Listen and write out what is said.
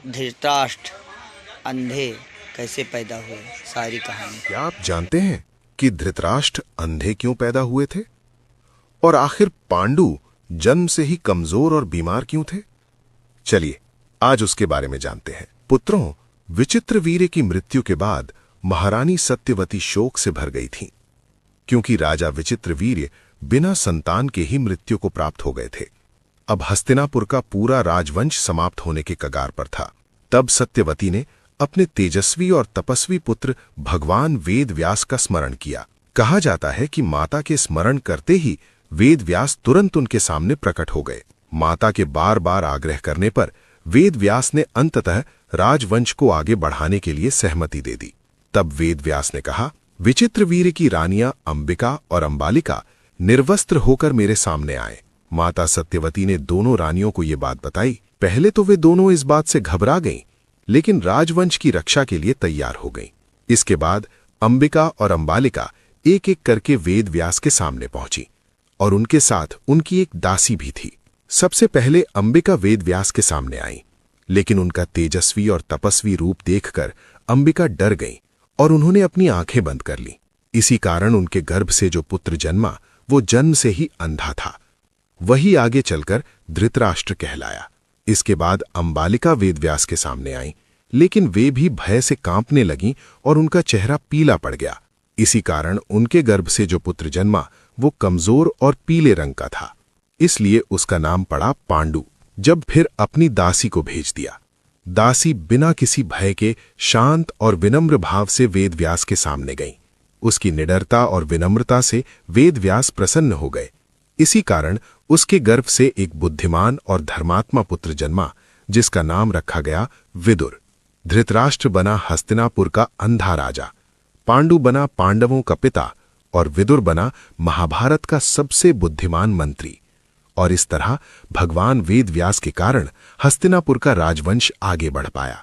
धृतराष्ट्र अंधे कैसे पैदा हुए, सारी कहानी। क्या आप जानते हैं कि धृतराष्ट्र अंधे क्यों पैदा हुए थे? और आखिर पांडु जन्म से ही कमजोर और बीमार क्यों थे? चलिए आज उसके बारे में जानते हैं। पुत्रों, विचित्रवीर्य की मृत्यु के बाद महारानी सत्यवती शोक से भर गई थीं, क्योंकि राजा विचित्रवीर्य बिना संतान के ही मृत्यु को प्राप्त हो गए थे। अब हस्तिनापुर का पूरा राजवंश समाप्त होने के कगार पर था। तब सत्यवती ने अपने तेजस्वी और तपस्वी पुत्र भगवान वेद व्यास का स्मरण किया। कहा जाता है कि माता के स्मरण करते ही वेद व्यास तुरंत उनके सामने प्रकट हो गए। माता के बार बार आग्रह करने पर वेद व्यास ने अंततः राजवंश को आगे बढ़ाने के लिए सहमति दे दी। तब वेद व्यास ने कहा, विचित्रवीर्य की रानियां अंबिका और अंबालिका निर्वस्त्र होकर मेरे सामने आए। माता सत्यवती ने दोनों रानियों को ये बात बताई। पहले तो वे दोनों इस बात से घबरा गईं, लेकिन राजवंश की रक्षा के लिए तैयार हो गईं। इसके बाद अंबिका और अंबालिका एक एक करके वेद व्यास के सामने पहुंची और उनके साथ उनकी एक दासी भी थी। सबसे पहले अंबिका वेद व्यास के सामने आई, लेकिन उनका तेजस्वी और तपस्वी रूप देखकर अंबिका डर गईं और उन्होंने अपनी आंखें बंद कर लीं। इसी कारण उनके गर्भ से जो पुत्र जन्मा वो जन्म से ही अंधा था। वही आगे चलकर धृतराष्ट्र कहलाया। इसके बाद अंबालिका वेदव्यास के सामने आई, लेकिन वे भी भय से कांपने लगीं और उनका चेहरा पीला पड़ गया। इसी कारण उनके गर्भ से जो पुत्र जन्मा वो कमजोर और पीले रंग का था, इसलिए उसका नाम पड़ा पांडु। जब फिर अपनी दासी को भेज दिया। दासी बिना किसी भय के शांत और विनम्र भाव से वेदव्यास के सामने गई। उसकी निडरता और विनम्रता से वेदव्यास प्रसन्न हो गए। इसी कारण उसके गर्भ से एक बुद्धिमान और धर्मात्मा पुत्र जन्मा, जिसका नाम रखा गया विदुर। धृतराष्ट्र बना हस्तिनापुर का अंधा राजा, पांडु बना पांडवों का पिता और विदुर बना महाभारत का सबसे बुद्धिमान मंत्री। और इस तरह भगवान वेद व्यास के कारण हस्तिनापुर का राजवंश आगे बढ़ पाया।